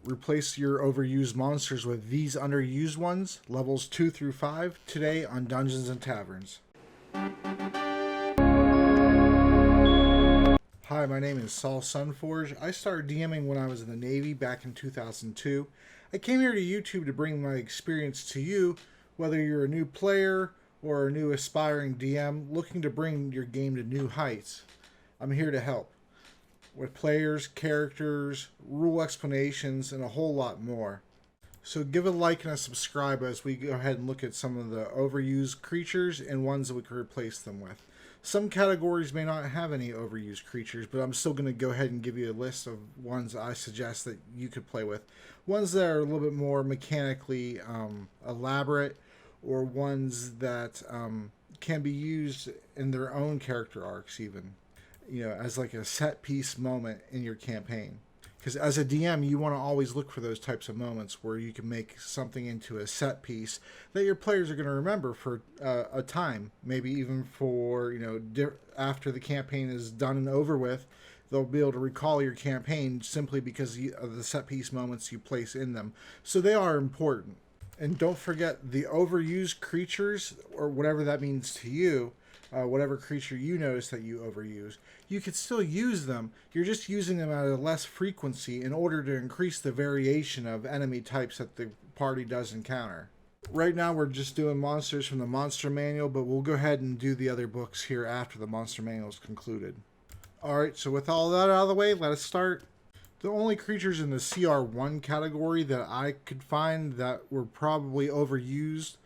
Replace your overused monsters with these underused ones, levels 2 through 5, today on Dungeons and Taverns. Hi, my name is Saul Sunforge. I started DMing when I was in the Navy back in 2002. I came here to YouTube to bring my experience to you, whether you're a new player or a new aspiring DM looking to bring your game to new heights. I'm here to help with players, characters, rule explanations, and a whole lot more. So give a like and a subscribe as we go ahead and look at some of the overused creatures and ones that we could replace them with. Some categories may not have any overused creatures, but I'm still going to go ahead and give you a list of ones I suggest that you could play with. Ones that are a little bit more mechanically elaborate, or ones that can be used in their own character arcs even. As like a set piece moment in your campaign. Because as a DM, you want to always look for those types of moments where you can make something into a set piece that your players are going to remember for a time. Maybe even for, after the campaign is done and over with, they'll be able to recall your campaign simply because of the set piece moments you place in them. So they are important. And don't forget the overused creatures, or whatever that means to you. Whatever creature you notice that you overuse, you could still use them. You're just using them at a less frequency in order to increase the variation of enemy types that the party does encounter. Right now we're just doing monsters from the monster manual, but we'll go ahead and do the other books here after the monster manual is concluded. Alright, so with all that out of the way, let us start. The only creatures in the CR1 category that I could find that were probably overused,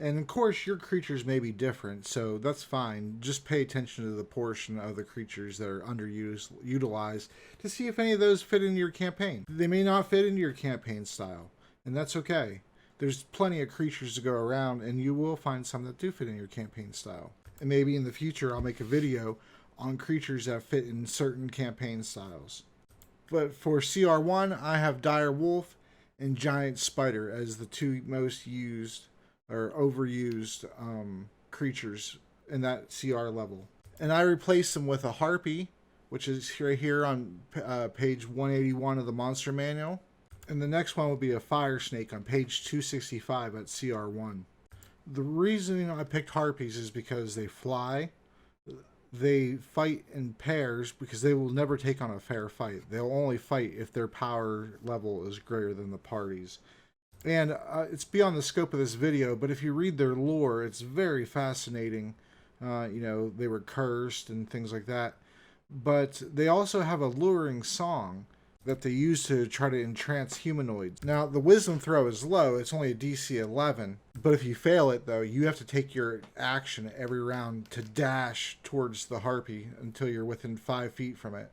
and of course, your creatures may be different, so that's fine. Just pay attention to the portion of the creatures that are underutilized to see if any of those fit into your campaign. They may not fit into your campaign style, and that's okay. There's plenty of creatures to go around, and you will find some that do fit in your campaign style. And maybe in the future, I'll make a video on creatures that fit in certain campaign styles. But for CR1, I have Dire Wolf and Giant Spider as the two most used or overused creatures in that CR level. And I replaced them with a Harpy, which is right here on page 181 of the Monster Manual. And the next one will be a Fire Snake on page 265 at CR1. The reason I picked Harpies is because they fly, they fight in pairs because they will never take on a fair fight. They'll only fight if their power level is greater than the party's. And it's beyond the scope of this video, but if you read their lore, it's very fascinating. They were cursed and things like that. But they also have a luring song that they use to try to entrance humanoids. Now, the wisdom throw is low. It's only a DC 11. But if you fail it, though, you have to take your action every round to dash towards the Harpy until you're within 5 feet from it.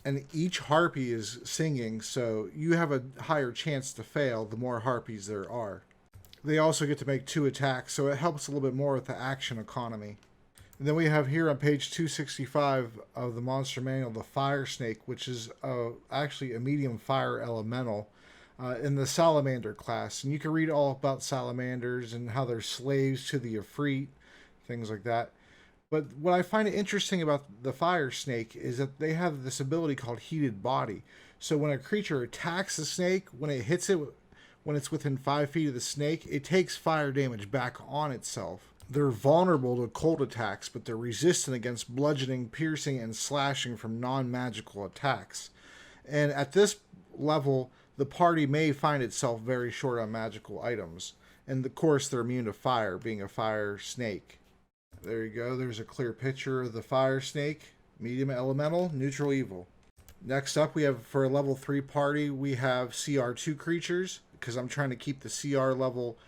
And each Harpy is singing, so you have a higher chance to fail the more Harpies there are. They also get to make 2 attacks, so it helps a little bit more with the action economy. And then we have here on page 265 of the Monster Manual the Fire Snake, which is actually a medium fire elemental in the Salamander class. And you can read all about salamanders and how they're slaves to the Ifrit, things like that. But what I find interesting about the Fire Snake is that they have this ability called Heated Body. So when a creature attacks the snake, when it hits it, when it's within 5 feet of the snake, it takes fire damage back on itself. They're vulnerable to cold attacks, but they're resistant against bludgeoning, piercing, and slashing from non-magical attacks. And at this level, the party may find itself very short on magical items. And of course, they're immune to fire, being a fire snake. There you go. There's a clear picture of the Fire Snake. Medium elemental, neutral evil. Next up, we have for a level 3 party, we have CR2 creatures, because I'm trying to keep the CR level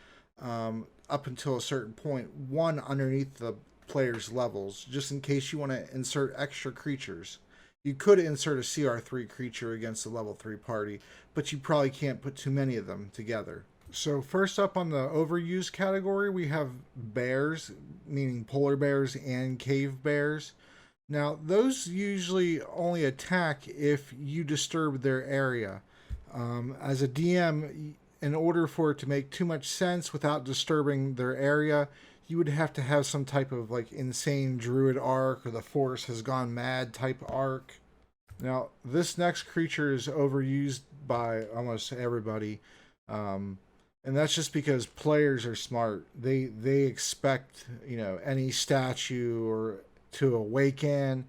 up until a certain point, 1 underneath the player's levels, just in case you want to insert extra creatures. You could insert a CR3 creature against the level 3 party, but you probably can't put too many of them together. So first up on the overused category, we have bears, meaning polar bears and cave bears. Now, those usually only attack if you disturb their area. As a DM, in order for it to make too much sense without disturbing their area, you would have to have some type of like insane druid arc or the force has gone mad type arc. Now, this next creature is overused by almost everybody, and that's just because players are smart. They expect, you know, any statue or to awaken,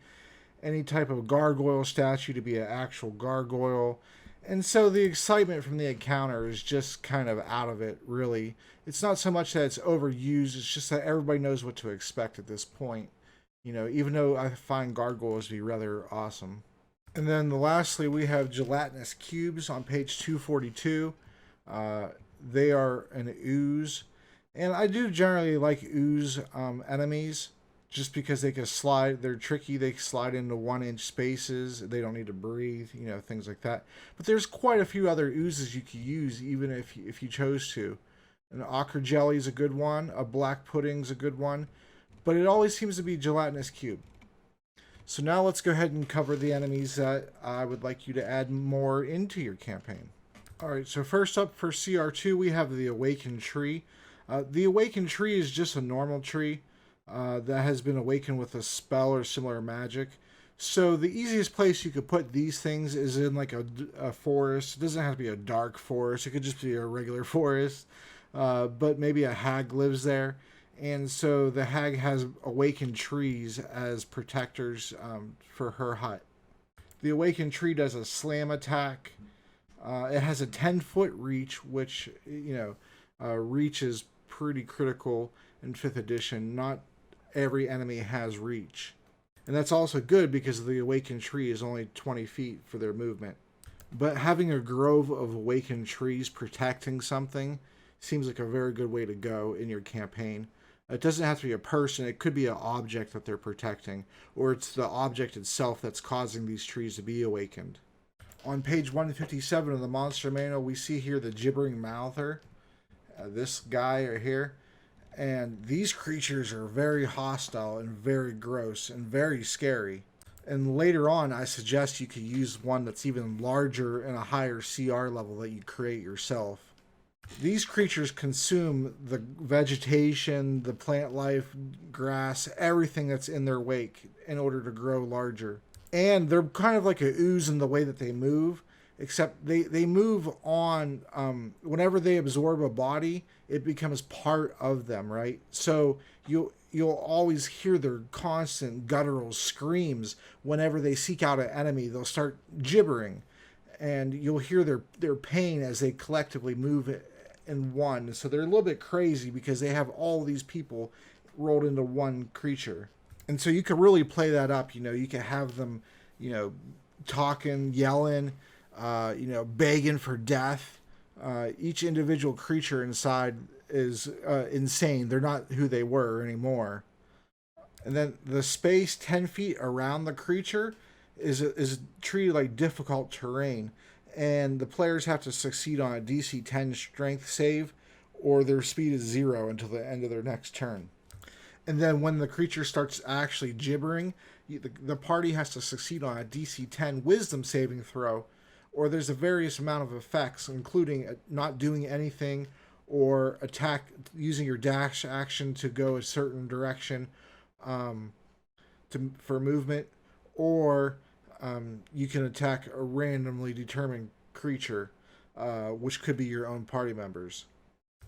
any type of gargoyle statue to be an actual gargoyle. And so the excitement from the encounter is just kind of out of it, really. It's not so much that it's overused, it's just that everybody knows what to expect at this point. You know, even though I find gargoyles to be rather awesome. And then lastly, we have gelatinous cubes on page 242. They are an ooze. And I do generally like ooze enemies just because they can slide. They're tricky. They slide into 1-inch spaces. They don't need to breathe, you know, things like that. But there's quite a few other oozes you could use even if you chose to. An ochre jelly is a good one. A black pudding's a good one. But it always seems to be gelatinous cube. So now let's go ahead and cover the enemies that I would like you to add more into your campaign. Alright, so first up for CR2 we have the Awakened Tree. The Awakened Tree is just a normal tree that has been awakened with a spell or similar magic. So the easiest place you could put these things is in like a forest. It doesn't have to be a dark forest. It could just be a regular forest. But maybe a hag lives there. And so the hag has awakened trees as protectors for her hut. The awakened tree does a slam attack. It has a 10-foot reach, which, you know, reach is pretty critical in 5th edition. Not every enemy has reach. And that's also good because the awakened tree is only 20 feet for their movement. But having a grove of awakened trees protecting something seems like a very good way to go in your campaign. It doesn't have to be a person. It could be an object that they're protecting, or it's the object itself that's causing these trees to be awakened. On page 157 of the Monster Manual, we see here the Gibbering Mouther, this guy right here. And these creatures are very hostile and very gross and very scary. And later on, I suggest you could use one that's even larger and a higher CR level that you create yourself. These creatures consume the vegetation, the plant life, grass, everything that's in their wake in order to grow larger. And they're kind of like a ooze in the way that they move, except they move on, whenever they absorb a body, it becomes part of them, right? So you'll always hear their constant guttural screams whenever they seek out an enemy. They'll start gibbering, and you'll hear their pain as they collectively move in one. So they're a little bit crazy because they have all these people rolled into one creature. And so you can really play that up. You know, you can have them, you know, talking, yelling, you know, begging for death. Each individual creature inside is insane. They're not who they were anymore. And then the space 10 feet around the creature is treated like difficult terrain. And the players have to succeed on a DC 10 strength save, or their speed is 0 until the end of their next turn. And then when the creature starts actually gibbering, the party has to succeed on a DC 10 wisdom saving throw, or there's a various amount of effects, including not doing anything, or attack using your dash action to go a certain direction for movement, or you can attack a randomly determined creature, which could be your own party members.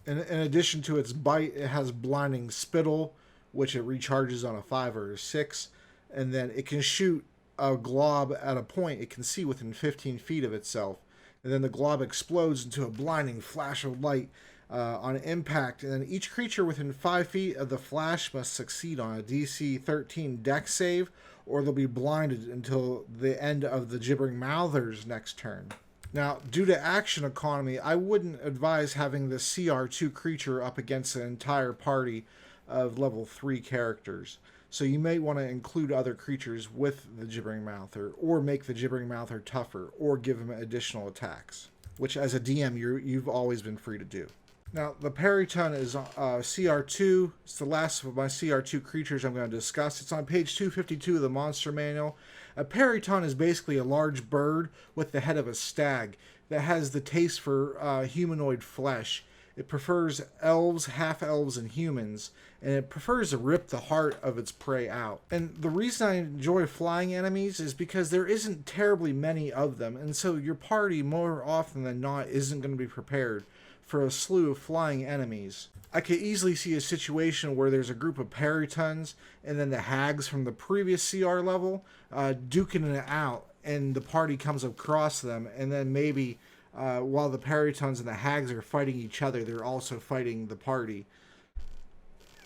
In addition to its bite, it has blinding spittle, which it recharges on a 5 or a 6, and then it can shoot a glob at a point it can see within 15 feet of itself, and then the glob explodes into a blinding flash of light on impact, and then each creature within 5 feet of the flash must succeed on a DC 13 Dex save, or they'll be blinded until the end of the Gibbering Mouther's next turn. Now, due to action economy, I wouldn't advise having the CR2 creature up against an entire party of level 3 characters. So you may want to include other creatures with the Gibbering Mouther, or make the Gibbering Mouther tougher, or give him additional attacks, which as a DM you've always been free to do. Now, the Peritone is CR2. It's the last of my CR2 creatures I'm going to discuss. It's on page 252 of the Monster Manual. A Peritone is basically a large bird with the head of a stag that has the taste for humanoid flesh. It prefers elves, half-elves, and humans, and it prefers to rip the heart of its prey out. And the reason I enjoy flying enemies is because there isn't terribly many of them, and so your party, more often than not, isn't going to be prepared for a slew of flying enemies. I could easily see a situation where there's a group of Peritones and then the hags from the previous CR level duking it out, and the party comes across them, and then maybe while the Peritones and the hags are fighting each other, they're also fighting the party.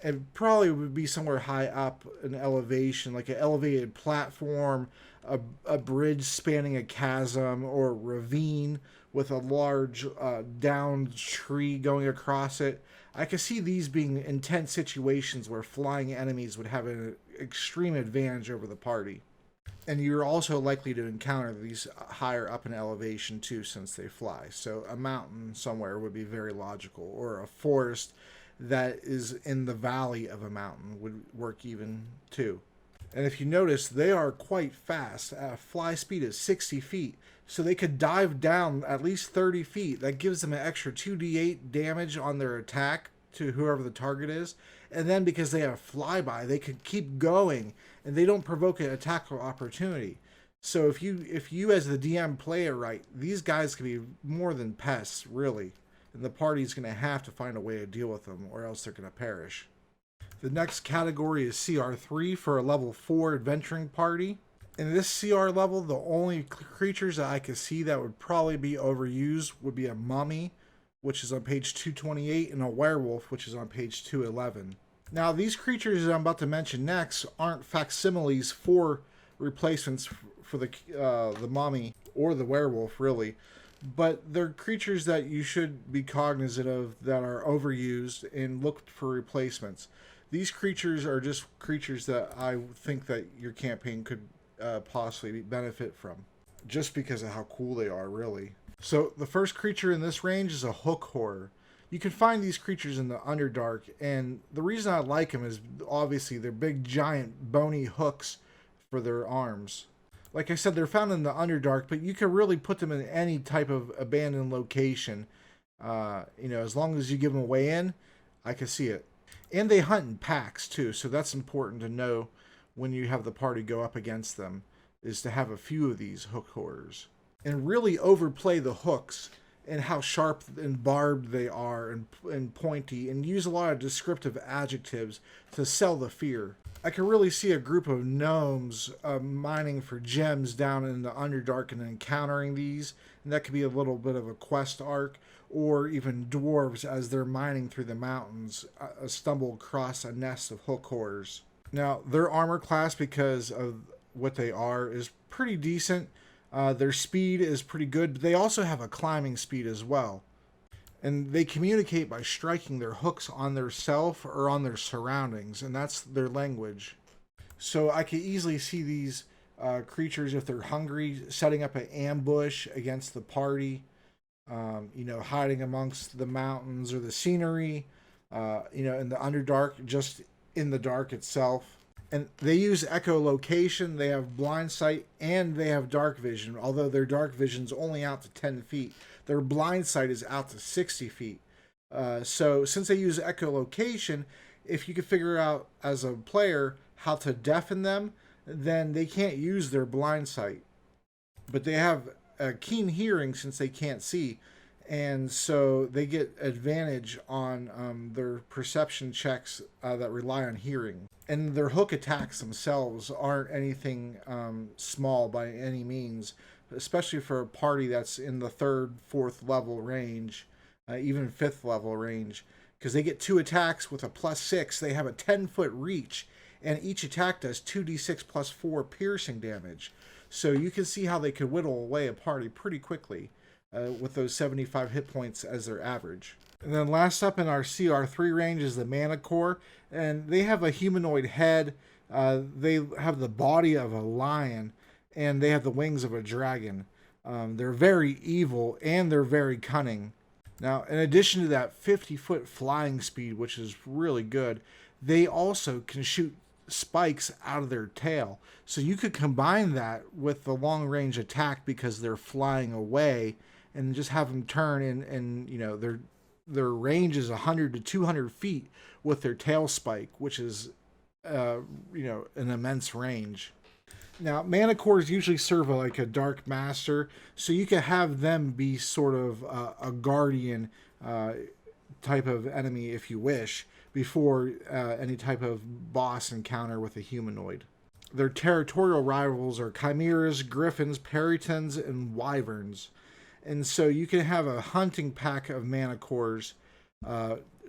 It probably would be somewhere high up in elevation, like an elevated platform, a bridge spanning a chasm or a ravine with a large downed tree going across it. I could see these being intense situations where flying enemies would have an extreme advantage over the party. And you're also likely to encounter these higher up in elevation too, since they fly. So a mountain somewhere would be very logical, or a forest that is in the valley of a mountain would work even too. And if you notice, they are quite fast. Fly speed is 60 feet, so they could dive down at least 30 feet. That gives them an extra 2d8 damage on their attack to whoever the target is. And then because they have flyby, they could keep going, and they don't provoke an attack of opportunity. So if you as the DM play it right, these guys can be more than pests, really. And the party's going to have to find a way to deal with them, or else they're going to perish. The next category is CR3 for a level 4 adventuring party. In this CR level, the only creatures that I could see that would probably be overused would be a mummy, which is on page 228, and a werewolf, which is on page 211. Now, these creatures that I'm about to mention next aren't facsimiles for replacements for the mummy or the werewolf, really. But they're creatures that you should be cognizant of that are overused and look for replacements. These creatures are just creatures that I think that your campaign could possibly benefit from, just because of how cool they are, really. So the first creature in this range is a hook horror. You can find these creatures in the Underdark, and the reason I like them is obviously they're big, giant, bony hooks for their arms. Like I said, they're found in the Underdark, but you can really put them in any type of abandoned location. As long as you give them a way in, I can see it. And they hunt in packs, too, so that's important to know when you have the party go up against them, is to have a few of these hook horrors. And really overplay the hooks and how sharp and barbed they are and pointy, and use a lot of descriptive adjectives to sell the fear. I can really see a group of gnomes mining for gems down in the Underdark and encountering these, and that could be a little bit of a quest arc, or even dwarves as they're mining through the mountains stumble across a nest of hook horrors. Now, their armor class, because of what they are, is pretty decent. Their speed is pretty good, but they also have a climbing speed as well. And they communicate by striking their hooks on their self or on their surroundings, and that's their language. So I could easily see these creatures, if they're hungry, setting up an ambush against the party, hiding amongst the mountains or the scenery, in the Underdark, just in the dark itself. And they use echolocation, they have blind sight, and they have dark vision, although their dark vision's only out to 10 feet. Their blind sight is out to 60 feet. So since they use echolocation, if you can figure out as a player how to deafen them, then they can't use their blind sight. But they have a keen hearing since they can't see, and so they get advantage on their perception checks that rely on hearing. And their hook attacks themselves aren't anything small by any means, especially for a party that's in the 3rd, 4th level range, even 5th level range, because they get 2 attacks with a +6. They have a 10-foot reach, and each attack does 2d6 plus 4 piercing damage. So you can see how they could whittle away a party pretty quickly with those 75 hit points as their average. And then last up in our CR3 range is the Bannon Court, and they have a humanoid head. They have the body of a lion, and they have the wings of a dragon. They're very evil, and they're very cunning. Now, in addition to that 50-foot flying speed, which is really good, they also can shoot spikes out of their tail. So you could combine that with the long-range attack because they're flying away, and just have them turn and their range is 100 to 200 feet with their tail spike, which is an immense range. Now, mana cores usually serve like a dark master, so you can have them be sort of a guardian type of enemy if you wish, before any type of boss encounter with a humanoid. Their territorial rivals are chimeras, griffins, peritones, and wyverns. And so you can have a hunting pack of mana cores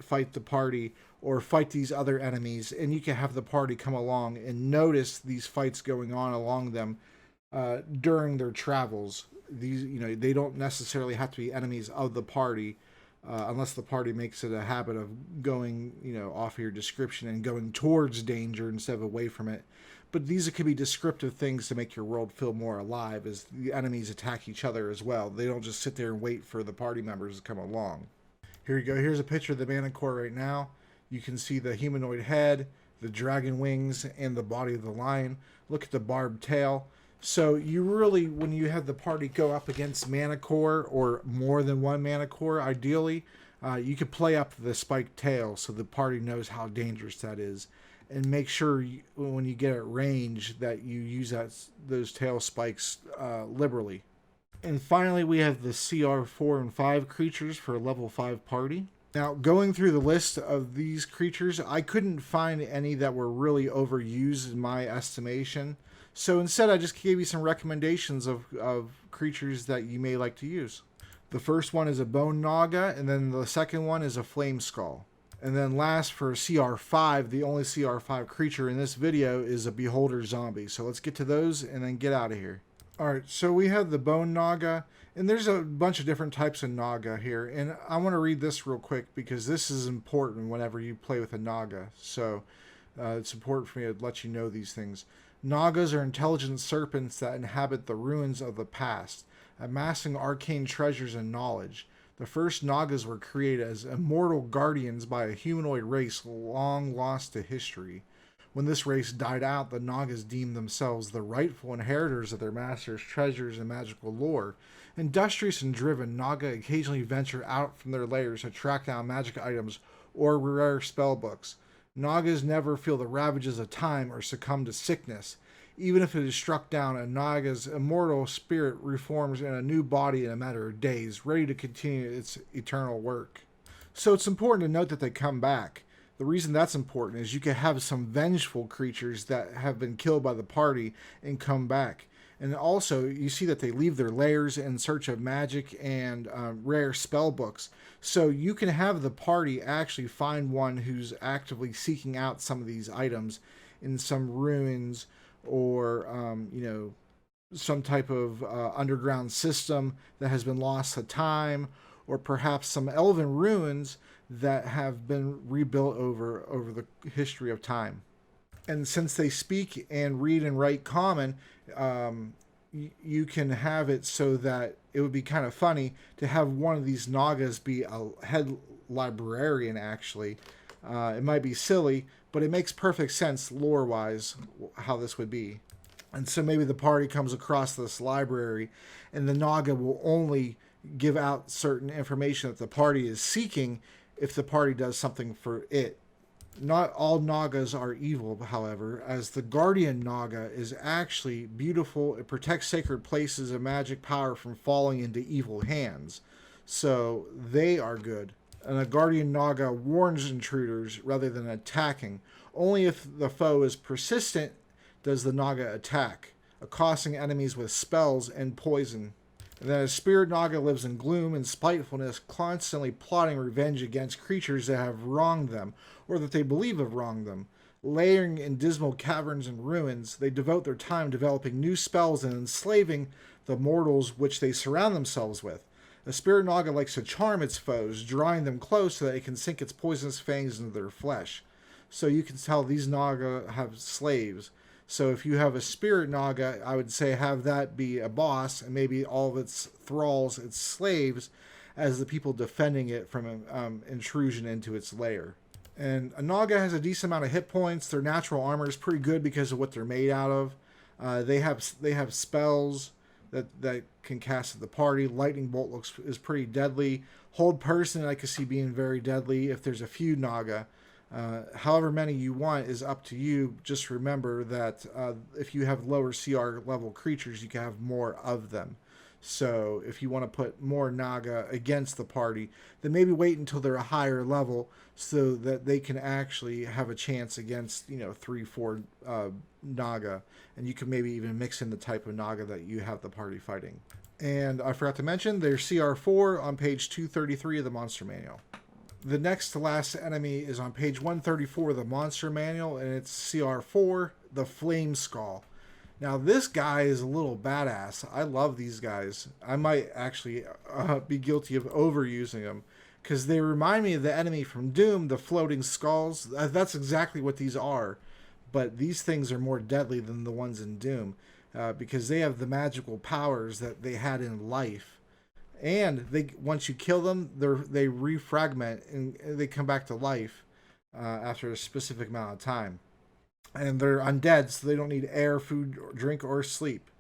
fight the party or fight these other enemies, and you can have the party come along and notice these fights going on along them during their travels. These, they don't necessarily have to be enemies of the party, unless the party makes it a habit of going, off your description and going towards danger instead of away from it. But these could be descriptive things to make your world feel more alive as the enemies attack each other as well. They don't just sit there and wait for the party members to come along. Here you go. Here's a picture of the Bannon Court right now. You can see the humanoid head, the dragon wings, and the body of the lion. Look at the barbed tail. So you really, when you have the party go up against mana core or more than one mana core, ideally, you could play up the spiked tail so the party knows how dangerous that is. And make sure when you get at range that you use those tail spikes liberally. And finally, we have the CR 4 and 5 creatures for a level 5 party. Now, going through the list of these creatures, I couldn't find any that were really overused in my estimation. So instead, I just gave you some recommendations of creatures that you may like to use. The first one is a Bone Naga, and then the second one is a Flame Skull. And then last, for CR5, the only CR5 creature in this video is a Beholder Zombie. So let's get to those and then get out of here. Alright, so we have the Bone Naga, and there's a bunch of different types of Naga here. And I want to read this real quick because this is important whenever you play with a Naga. So it's important for me to let you know these things. Nagas are intelligent serpents that inhabit the ruins of the past, amassing arcane treasures and knowledge. The first Nagas were created as immortal guardians by a humanoid race long lost to history. When this race died out, the Nagas deemed themselves the rightful inheritors of their master's treasures and magical lore. Industrious and driven, Naga occasionally venture out from their lairs to track down magic items or rare spellbooks. Nagas never feel the ravages of time or succumb to sickness. Even if it is struck down, a Naga's immortal spirit reforms in a new body in a matter of days, ready to continue its eternal work. So it's important to note that they come back. The reason that's important is you can have some vengeful creatures that have been killed by the party and come back. And also, you see that they leave their lairs in search of magic and rare spell books. So you can have the party actually find one who's actively seeking out some of these items in some ruins or, some type of underground system that has been lost to time, or perhaps some elven ruins that have been rebuilt over the history of time. And since they speak and read and write common, you can have it so that it would be kind of funny to have one of these Nagas be a head librarian, actually. It might be silly, but it makes perfect sense lore-wise how this would be. And so maybe the party comes across this library, and the Naga will only give out certain information that the party is seeking if the party does something for it. Not all Nagas are evil, however, as the Guardian Naga is actually beautiful. It protects sacred places and magic power from falling into evil hands. So they are good. And a Guardian Naga warns intruders rather than attacking. Only if the foe is persistent does the Naga attack, accosting enemies with spells and poison. And then a Spirit Naga lives in gloom and spitefulness, constantly plotting revenge against creatures that have wronged them, or that they believe have wronged them. Layering in dismal caverns and ruins, they devote their time developing new spells and enslaving the mortals which they surround themselves with. A Spirit Naga likes to charm its foes, drawing them close so that it can sink its poisonous fangs into their flesh. So you can tell these Naga have slaves. So if you have a Spirit Naga, I would say have that be a boss, and maybe all of its thralls, its slaves, as the people defending it from intrusion into its lair. And a Naga has a decent amount of hit points. Their natural armor is pretty good because of what they're made out of. They have spells, that can cast at the party. Lightning Bolt is pretty deadly. Hold Person I can see being very deadly if there's a few Naga. However many you want is up to you. Just remember that if you have lower CR level creatures, you can have more of them. So if you want to put more Naga against the party, then maybe wait until they're a higher level so that they can actually have a chance against, 3-4 Naga. And you can maybe even mix in the type of Naga that you have the party fighting. And I forgot to mention, there's CR4 on page 233 of the Monster Manual. The next to last enemy is on page 134 of the Monster Manual, and it's CR4, the Flame Skull. Now, this guy is a little badass. I love these guys. I might actually be guilty of overusing them because they remind me of the enemy from Doom, the Floating Skulls. That's exactly what these are. But these things are more deadly than the ones in Doom because they have the magical powers that they had in life. And once you kill them, they refragment and they come back to life after a specific amount of time. And they're undead, so they don't need air, food, drink, or sleep.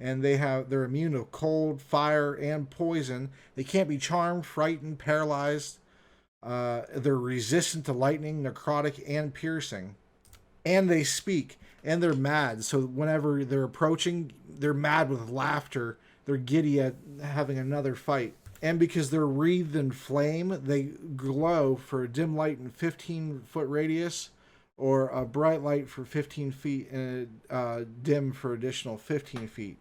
And they're immune to cold, fire, and poison. They can't be charmed, frightened, paralyzed. They're resistant to lightning, necrotic, and piercing. And they speak, and they're mad. So whenever they're approaching, they're mad with laughter. They're giddy at having another fight. And because they're wreathed in flame, they glow for a dim light in 15-foot radius, or a bright light for 15 feet and a dim for additional 15 feet.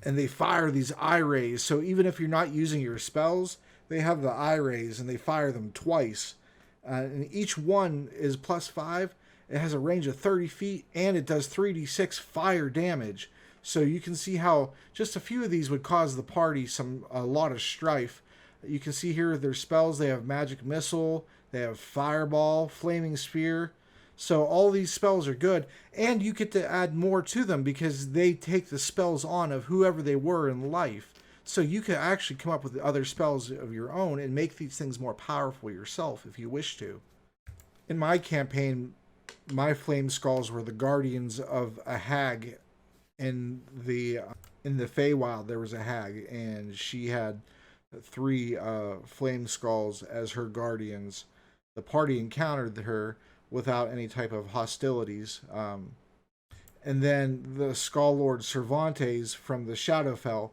And they fire these eye rays, so even if you're not using your spells, they have the eye rays and they fire them twice. And each one is +5. It has a range of 30 feet and it does 3d6 fire damage. So you can see how just a few of these would cause the party a lot of strife. You can see here their spells. They have Magic Missile, they have Fireball, Flaming Sphere. So all these spells are good, and you get to add more to them because they take the spells on of whoever they were in life. So you can actually come up with other spells of your own and make these things more powerful yourself if you wish to. In my campaign, my Flame Skulls were the guardians of a hag. In the Feywild, there was a hag, and she had 3 Flame Skulls as her guardians. The party encountered her without any type of hostilities. And then the Skull Lord Cervantes from the Shadowfell,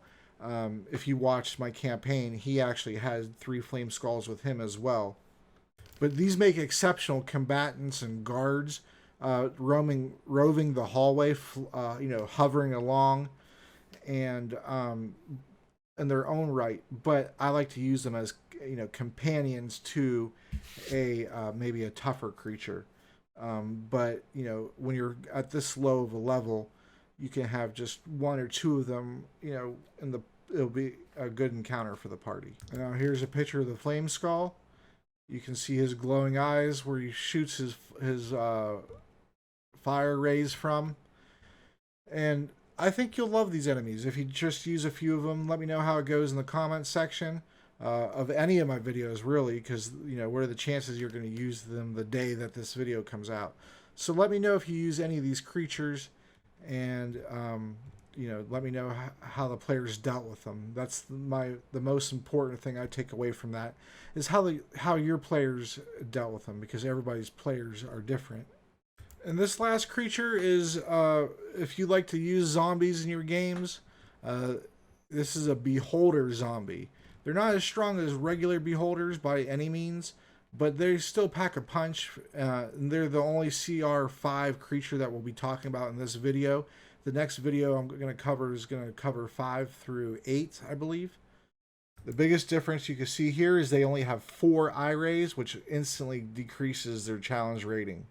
if you watched my campaign, he actually had 3 Flame Skulls with him as well. But these make exceptional combatants and guards, roving the hallway, hovering along, and in their own right. But I like to use them as companions to maybe a tougher creature. But when you're at this low of a level, you can have just 1 or 2 of them. It'll be a good encounter for the party. Now here's a picture of the Flame Skull. You can see his glowing eyes where he shoots his fire rays from. And I think you'll love these enemies. If you just use a few of them, let me know how it goes in the comments section of any of my videos, really, because what are the chances you're going to use them the day that this video comes out. So let me know if you use any of these creatures, and let me know how the players dealt with them. That's the most important thing I take away from that, is how your players dealt with them, because everybody's players are different. And this last creature is, if you like to use zombies in your games, this is a Beholder zombie. They're not as strong as regular Beholders by any means, but they still pack a punch. They're the only CR5 creature that we'll be talking about in this video. The next video I'm going to cover is going to cover 5 through 8, I believe. The biggest difference you can see here is they only have 4 eye rays, which instantly decreases their challenge rating.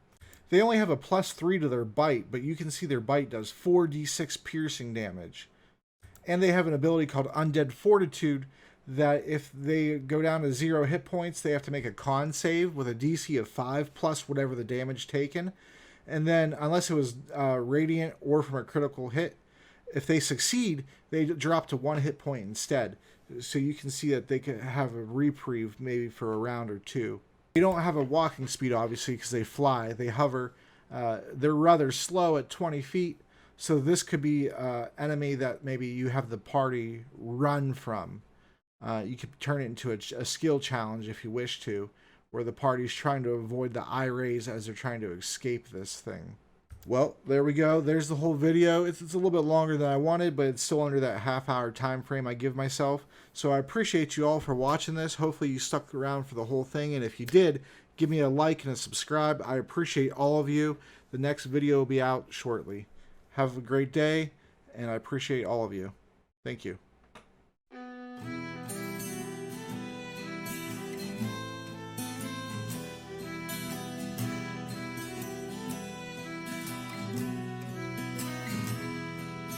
They only have a +3 to their bite, but you can see their bite does 4d6 piercing damage. And they have an ability called Undead Fortitude that if they go down to 0 hit points, they have to make a con save with a DC of 5 plus whatever the damage taken. And then, unless it was radiant or from a critical hit, if they succeed, they drop to 1 hit point instead. So you can see that they could have a reprieve maybe for a round or 2. They don't have a walking speed, obviously, because they fly. They hover. They're rather slow at 20 feet, So this could be an enemy that maybe you have the party run from. You could turn it into a skill challenge if you wish to, where the party's trying to avoid the eye rays as they're trying to escape this thing. Well, there we go. There's the whole video. It's a little bit longer than I wanted, but it's still under that half-hour time frame I give myself. So I appreciate you all for watching this. Hopefully you stuck around for the whole thing, and if you did, give me a like and a subscribe. I appreciate all of you. The next video will be out shortly. Have a great day, and I appreciate all of you. Thank you.